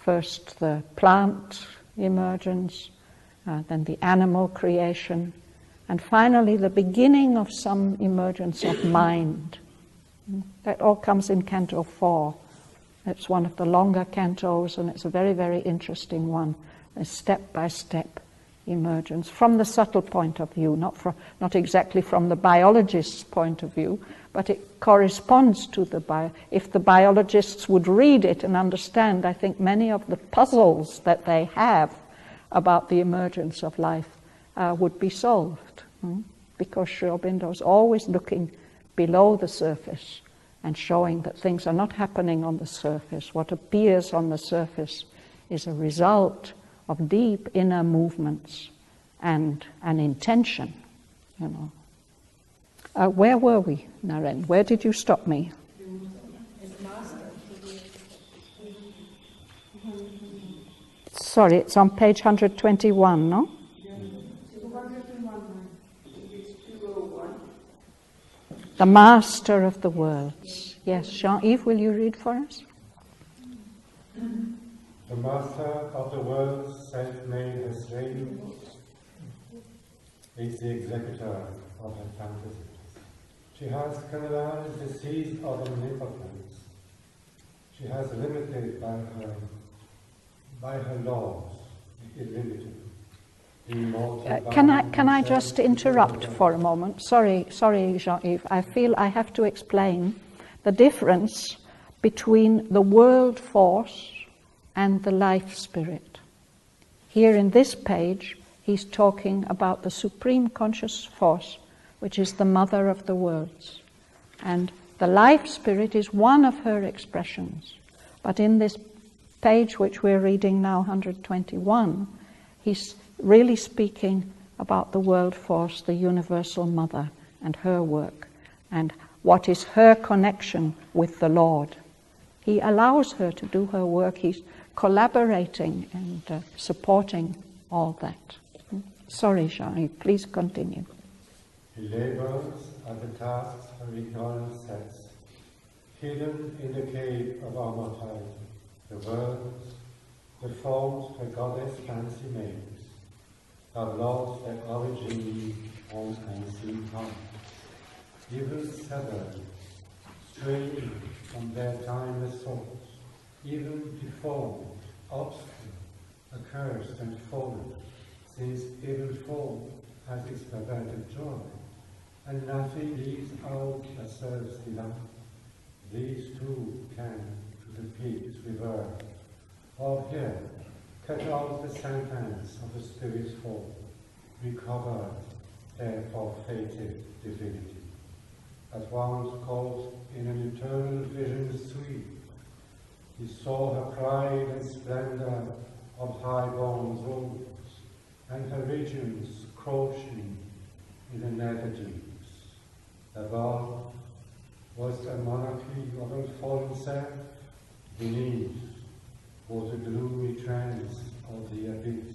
A: First the plant emergence, then the animal creation, and finally the beginning of some emergence of mind. That all comes in Canto 4. It's one of the longer cantos, and it's a very, very interesting one. A step-by-step emergence from the subtle point of view, not exactly from the biologist's point of view, but it corresponds to if the biologists would read it and understand, I think many of the puzzles that they have about the emergence of life would be solved. Because Sri Aurobindo is always looking below the surface and showing that things are not happening on the surface. What appears on the surface is a result of deep inner movements and an intention, Where were we, Naren? Where did you stop me? Sorry, it's on page 121, no?
J: 201, it's 201.
A: the master of the worlds. Yes, Jean-Yves, will you read for us?
L: The master of the world's self-made restraint is the executor of her fantasies. She has canalized the seas of omnipotence. She has limited by her laws the illimitable.
A: Can I just interrupt for a moment? Sorry, Jean-Yves. I feel I have to explain the difference between the world force and the life spirit. Here in this page, he's talking about the supreme conscious force, which is the mother of the worlds. And the life spirit is one of her expressions. But in this page, which we're reading now, 121, he's really speaking about the world force, the universal mother, and her work, and what is her connection with the Lord. He allows her to do her work. He's collaborating and supporting all that. Sorry, Jean, please continue.
L: He labors at the tasks her ignorance sets, hidden in the cave of our mortality, the worlds, the forms her goddess fancy makes, have lost their origin on unseen paths, even severed, straying from their timeless source, even deformed, obscure, accursed and fallen, since even form has its perverted joy, and nothing leaves out that serves delight. These too can to the peaks revert, or here cut out the sentence of the Spirit's fall, recover their forfeited divinity. At once caught in an eternal vision sweet, he saw her pride and splendor of high-born thrones, and her regions crouching in the nether deeps. Above was a monarchy of her fallen self, beneath was the gloomy trance of the abyss,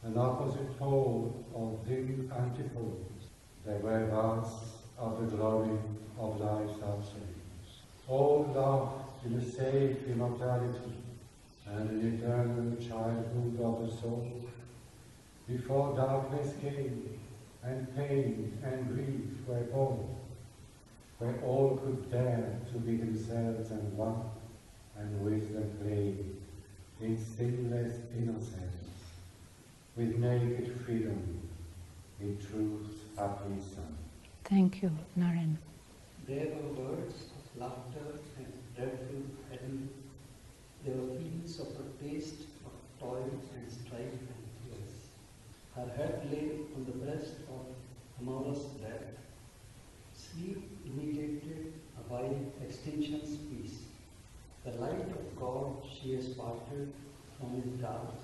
L: an opposite pole of dim antipodes. They were vast of the glory of life's absolutes, all locked in a safe immortality and an eternal childhood of the soul, before darkness came and pain and grief were born, where all could dare to be themselves and one, and wisdom played in sinless innocence, with naked freedom in truth's happy sun.
A: Thank you, Naren.
H: There were words of laughter and dreadful agony. There were feelings of a taste of toil and strife and tears. Her head lay on the breast of amorous death. Sleep imitated a wild extinction's peace. The light of God she has parted from his dark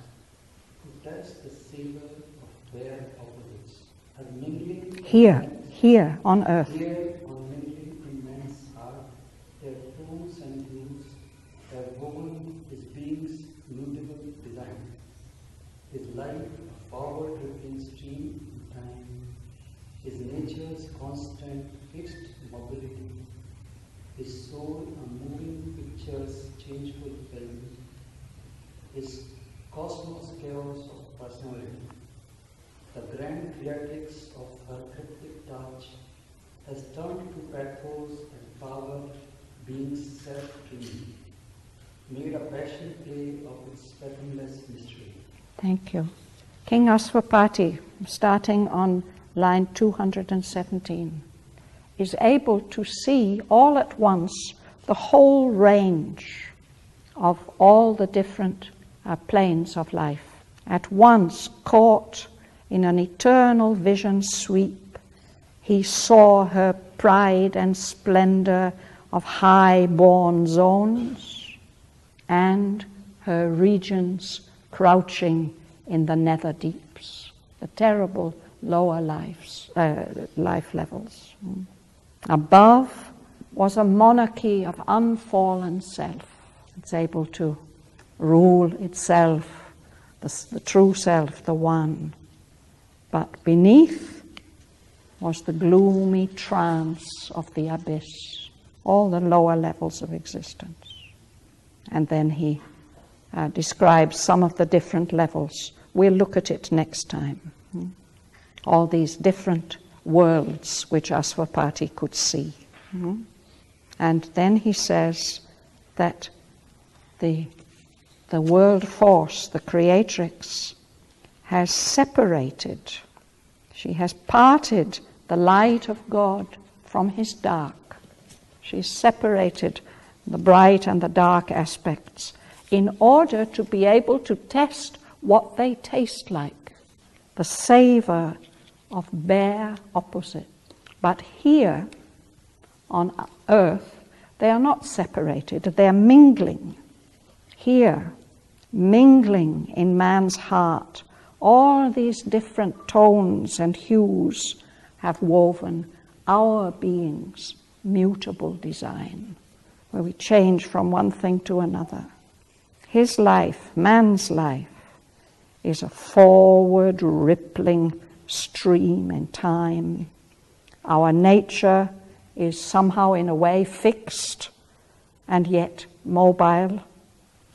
H: to test the savor of bare opposites. Her mingling
A: here on earth.
H: Here on mingling in man's heart, their tones and hues, their woven his being's mutable design. His life a forward-drifting stream in time, his nature's constant fixed mobility, his soul a moving picture's changeful film, his cosmos chaos of personality, the grand creatics of her cryptic touch has turned to pathos and power being's self-dream, made a passion play of its fathomless mystery.
A: Thank you. King Aswapati, starting on line 217, is able to see all at once the whole range of all the different planes of life. At once caught in an eternal vision sweep, he saw her pride and splendor of high-born zones and her regions crouching in the nether deeps, the terrible lower life levels. Above was a monarchy of unfallen self. It's able to rule itself, the true self, the one. But beneath was the gloomy trance of the abyss, all the lower levels of existence. And then he describes some of the different levels. We'll look at it next time. All these different worlds which Aswapati could see. And then he says that the world force, the creatrix, has separated, she has parted the light of God from his dark. She's separated the bright and the dark aspects in order to be able to test what they taste like, the savor of bare opposite. But here on earth, they are not separated, they are mingling. Here, mingling in man's heart, all these different tones and hues have woven our being's mutable design, where we change from one thing to another. His life, man's life, is a forward rippling stream in time. Our nature is somehow in a way fixed and yet mobile.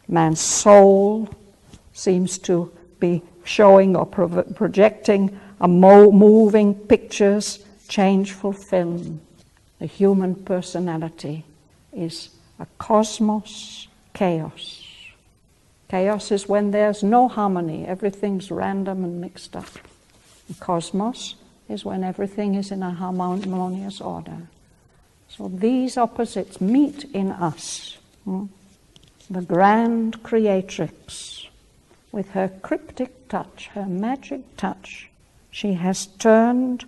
A: Man's soul seems to be showing or projecting a moving pictures, changeful film. The human personality is a cosmos chaos. Chaos is when there's no harmony, everything's random and mixed up. The cosmos is when everything is in a harmonious order. So these opposites meet in us. The grand creatrix, with her cryptic touch, her magic touch, she has turned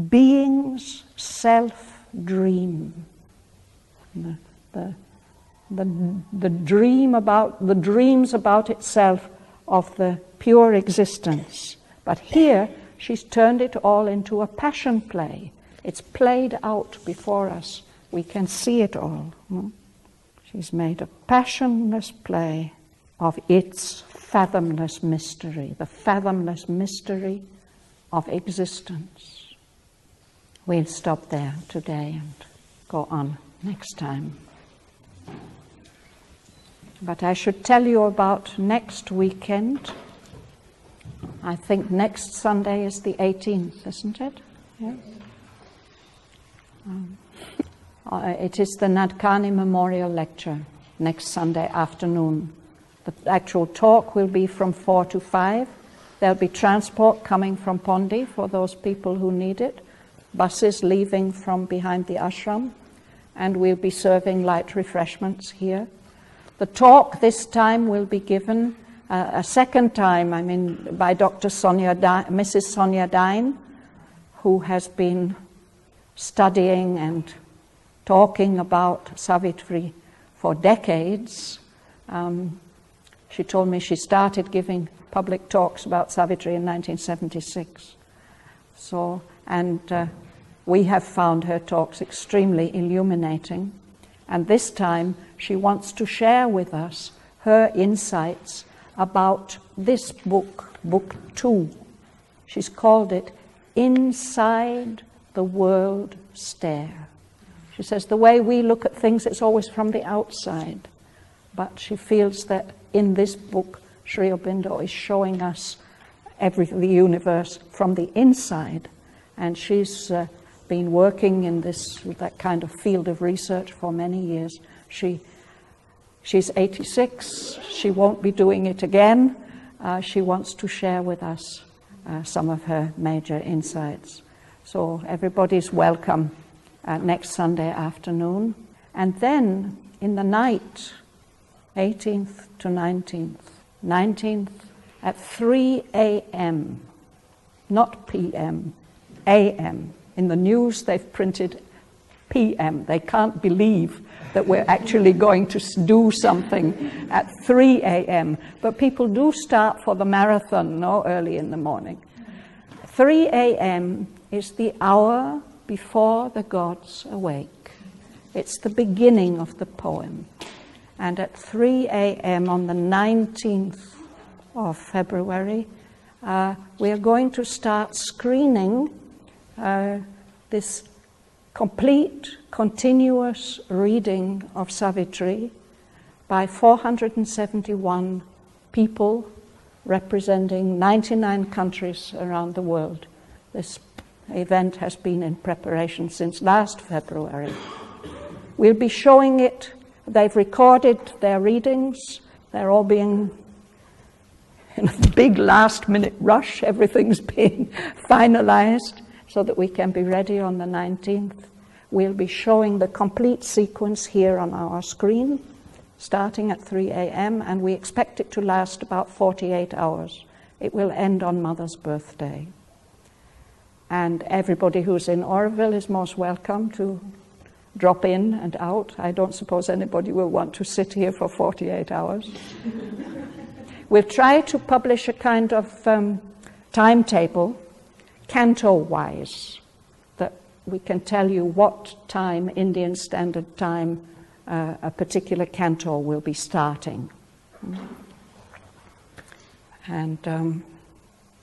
A: being's self-dream. The dreams about itself of the pure existence. But here, she's turned it all into a passion play. It's played out before us. We can see it all. She's made a passionless play of its fathomless mystery, the fathomless mystery of existence. We'll stop there today and go on next time. But I should tell you about next weekend. I think next Sunday is the 18th, isn't it? Yes. It is the Nadkarni Memorial Lecture next Sunday afternoon. The actual talk will be from 4 to 5. There'll be transport coming from Pondi for those people who need it, buses leaving from behind the ashram, and we'll be serving light refreshments here. The talk this time will be given a second time, by Dr. Mrs. Sonia Dine, who has been studying and talking about Savitri for decades. She told me she started giving public talks about Savitri in 1976. We have found her talks extremely illuminating. And this time she wants to share with us her insights about this book, Book 2. She's called it Inside the World Stare. She says the way we look at things, it's always from the outside. But she feels that in this book, Sri Aurobindo is showing us the universe from the inside. And she's been working in that kind of field of research for many years. She's 86. She won't be doing it again. She wants to share with us some of her major insights. So everybody's welcome next Sunday afternoon. And then in the night, 18th to 19th at 3 a.m., not p.m., a.m. In the news they've printed p.m. They can't believe that we're actually going to do something at 3 a.m. But people do start for the marathon early in the morning. 3 a.m. is the hour before the gods awake. It's the beginning of the poem. And at 3 a.m. on the 19th of February, we are going to start screening this complete, continuous reading of Savitri by 471 people representing 99 countries around the world. This event has been in preparation since last February. We'll be showing it. They've recorded their readings. They're all being in a big last-minute rush. Everything's being finalized so that we can be ready on the 19th. We'll be showing the complete sequence here on our screen, starting at 3 a.m., and we expect it to last about 48 hours. It will end on Mother's birthday. And everybody who's in Oroville is most welcome to drop in and out. I don't suppose anybody will want to sit here for 48 hours. We'll try to publish a kind of timetable, CANTO-wise, that we can tell you what time, Indian Standard Time, a particular canto will be starting. And,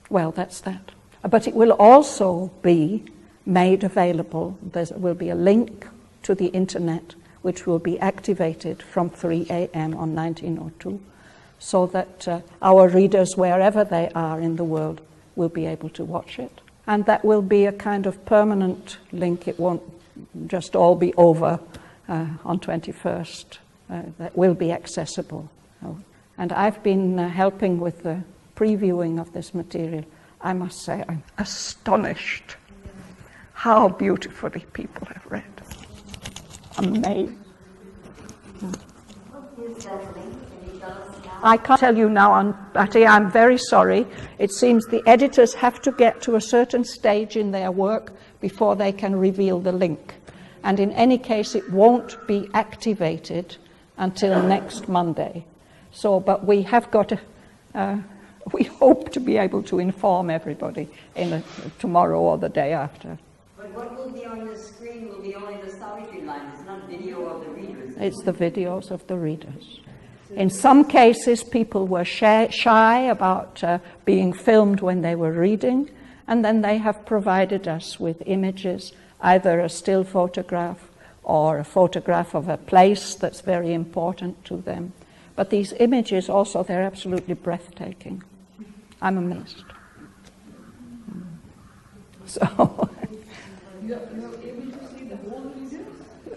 A: well, that's that. But it will also be made available. There will be a link to the internet which will be activated from 3 a.m. on 1902, so that our readers, wherever they are in the world, will be able to watch it. And that will be a kind of permanent link. It won't just all be over on 21st. That will be accessible. And I've been helping with the previewing of this material. I must say, I'm astonished how beautifully people have read. Amazing. I can't tell you now, Patty, I'm very sorry. It seems the editors have to get to a certain stage in their work before they can reveal the link. And in any case, it won't be activated until next Monday. So, but we have got we hope to be able to inform everybody tomorrow or the day after.
M: But what will be on the screen will be only the Savitri line. It's not video of the readers.
A: It's the videos of the readers. In some cases, people were shy about being filmed when they were reading, and then they have provided us with images, either a still photograph or a photograph of a place that's very important to them. But these images also, they're absolutely breathtaking. I'm amazed. So...
J: You're able to see the whole readers?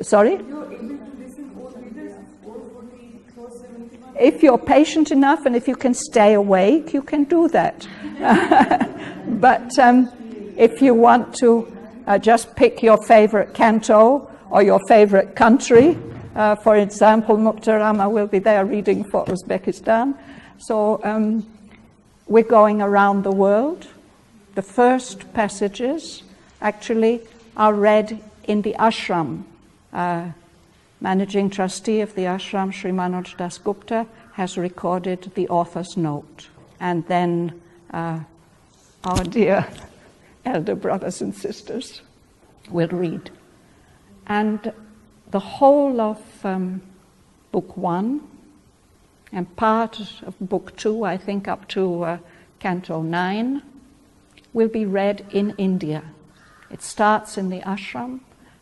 A: Sorry?
J: You're able to listen all readers, all 71?
A: If you're patient enough and if you can stay awake, you can do that. But if you want to just pick your favorite canto or your favorite country, for example, Mukhtarama will be there reading for Uzbekistan. So we're going around the world. The first passages actually are read in the ashram. Managing trustee of the ashram, Sri Manoj Das Gupta, has recorded the author's note. And then our dear elder brothers and sisters will read. And the whole of Book 1 and part of Book 2, I think up to Canto 9, will be read in India. It starts in the ashram,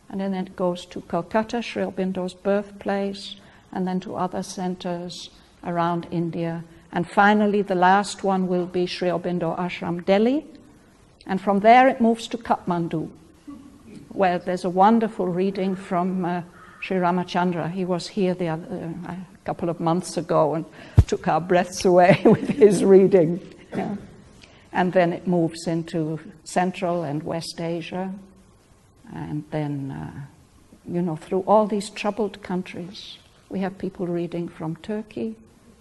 A: and then it goes to Calcutta, Sri Aurobindo's birthplace, and then to other centers around India. And finally, the last one will be Sri Aurobindo Ashram, Delhi. And from there, it moves to Kathmandu, where there's a wonderful reading from Sri Ramachandra. He was here a couple of months ago and took our breaths away with his reading. Yeah. And then it moves into Central and West Asia. And then, through all these troubled countries, we have people reading from Turkey,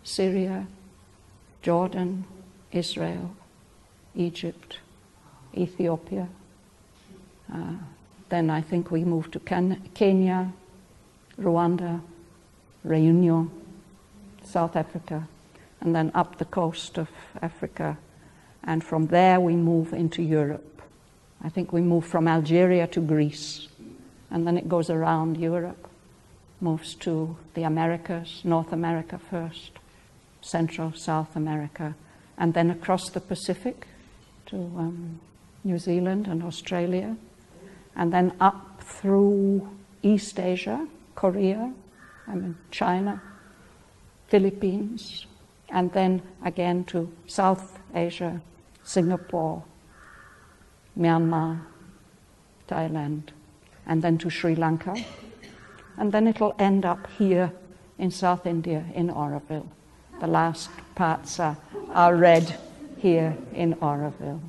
A: Syria, Jordan, Israel, Egypt, Ethiopia. Then I think we move to Kenya, Rwanda, Reunion, South Africa, and then up the coast of Africa. And from there we move into Europe. I think we move from Algeria to Greece. And then it goes around Europe, moves to the Americas, North America first, Central, South America, and then across the Pacific to New Zealand and Australia, and then up through East Asia, Korea, China, Philippines, and then again to South Asia, Singapore, Myanmar, Thailand, and then to Sri Lanka. And then it'll end up here in South India, in Auroville. The last parts are read here in Auroville.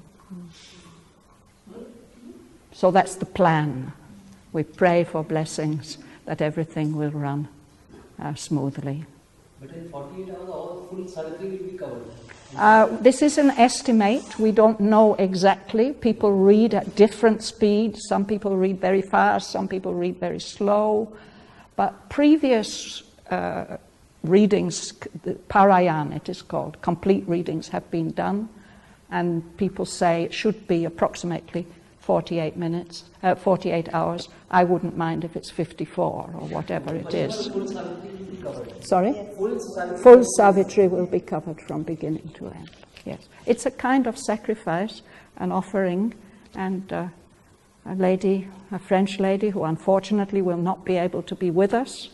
A: So that's the plan. We pray for blessings that everything will run smoothly.
N: But in 48 hours, all full Savitri will be covered.
A: This is an estimate. We don't know exactly. People read at different speeds. Some people read very fast, some people read very slow. But previous readings, the Parayan it is called, complete readings have been done, and people say it should be approximately 48 hours. I wouldn't mind if it's 54 or whatever it is. Sorry? Full Savitri will be covered from beginning to end. Yes. It's a kind of sacrifice, an offering, and a French lady who unfortunately will not be able to be with us,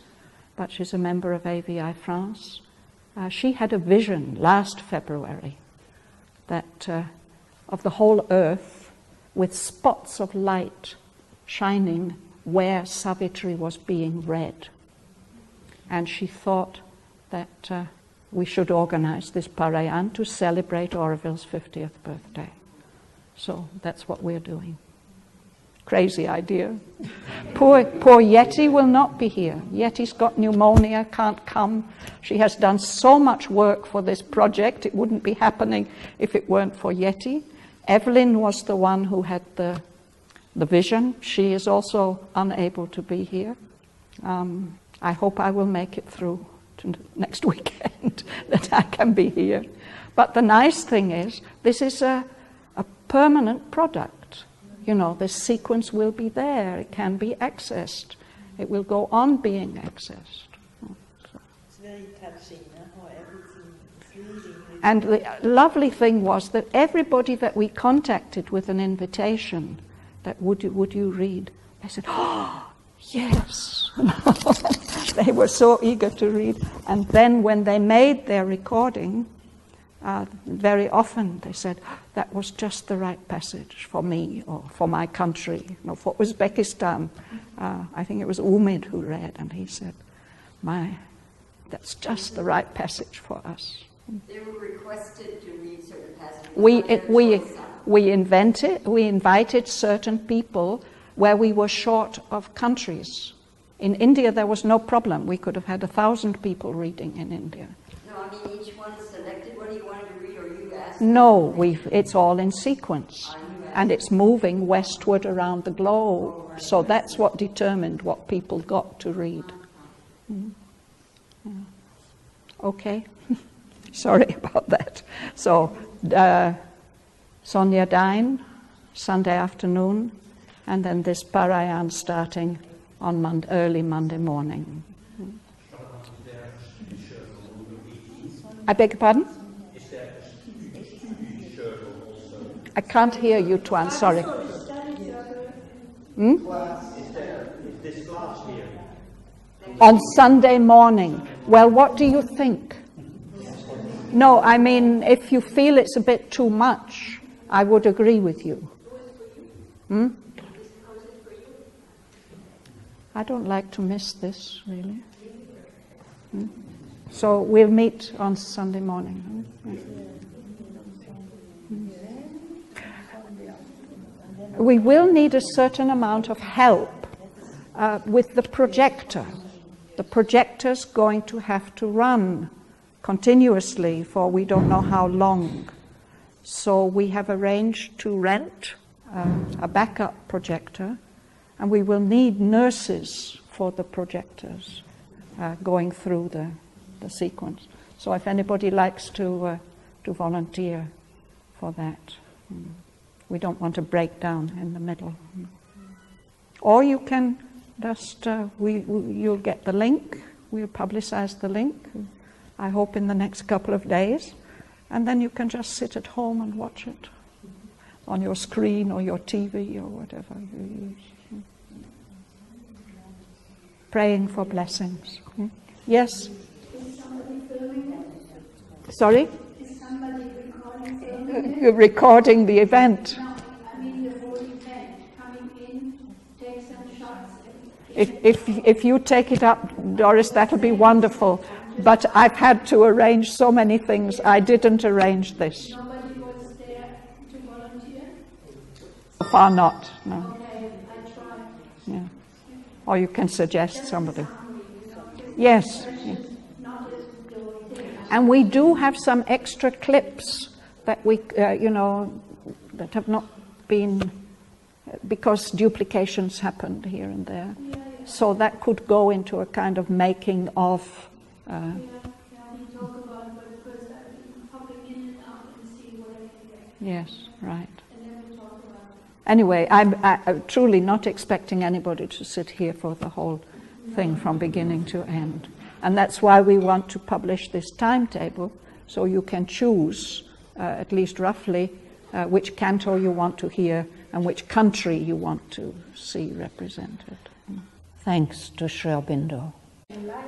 A: but she's a member of AVI France. She had a vision last February that of the whole earth with spots of light shining where Savitri was being read. And she thought that we should organize this Parayan to celebrate Auroville's 50th birthday. So that's what we're doing. Crazy idea. Poor Yeti will not be here. Yeti's got pneumonia, can't come. She has done so much work for this project. It wouldn't be happening if it weren't for Yeti. Evelyn was the one who had the vision. She is also unable to be here. I hope I will make it through to next weekend, that I can be here. But the nice thing is, this is a permanent product. You know, this sequence will be there. It can be accessed. It will go on being accessed.
G: It's very touching, how everything is reading.
A: And the lovely thing was that everybody that we contacted with an invitation, that would you read? They said, oh, yes. They were so eager to read. And then when they made their recording, very often they said, that was just the right passage for me or for my country. You know, for Uzbekistan, I think it was Umid who read, and he said, that's just the right passage for us.
M: They were requested to read certain passages.
A: We invited certain people where we were short of countries. In India, there was no problem. We could have had 1,000 people reading in India.
M: No, I mean each one selected what he wanted to read, or you asked?
A: No, it's all in sequence, and it's moving westward around the globe. So that's what determined what people got to read. Yeah. Okay. Sorry about that. So, Sonia Dine, Sunday afternoon, and then this Parayan starting on early Monday morning. I beg your pardon? I can't hear you, Tuan, sorry.
F: Is this class here?
A: On Sunday morning. Well, what do you think? No, I mean, if you feel it's a bit too much, I would agree with you. I don't like to miss this, really. So we'll meet on Sunday morning. We will need a certain amount of help with the projector. The projector's going to have to run continuously for we don't know how long. So we have arranged to rent a backup projector, and we will need nurses for the projectors going through the sequence. So if anybody likes to volunteer for that, we don't want to break down in the middle. Or you can just, you'll get the link, we'll publicize the link, I hope in the next couple of days, and then you can just sit at home and watch it. on your screen or your TV or whatever you use. Praying for blessings. Yes?
C: Is somebody filming it?
A: Sorry?
C: Is somebody filming
A: You're recording the event.
C: No, I mean the whole event. Coming in, take some shots.
A: If you take it up, Doris, that'll be wonderful. But I've had to arrange so many things. I didn't arrange this.
C: Nobody was there to volunteer?
A: So far not, no.
C: Okay, I try.
A: Yeah. Or you can suggest somebody. Yes. Yes. And we do have some extra clips that we, that have not been, because duplications happened here and there. So that could go into a kind of making of.
C: We talk about it, but first I'm popping in and out and see what I can get.
A: Yes, right.
C: And then we talk about it.
A: Anyway, I'm truly not expecting anybody to sit here for the whole thing from beginning to end. And that's why we want to publish this timetable, so you can choose, at least roughly, which canto you want to hear and which country you want to see represented. Thanks to Sri Aurobindo.
C: In life,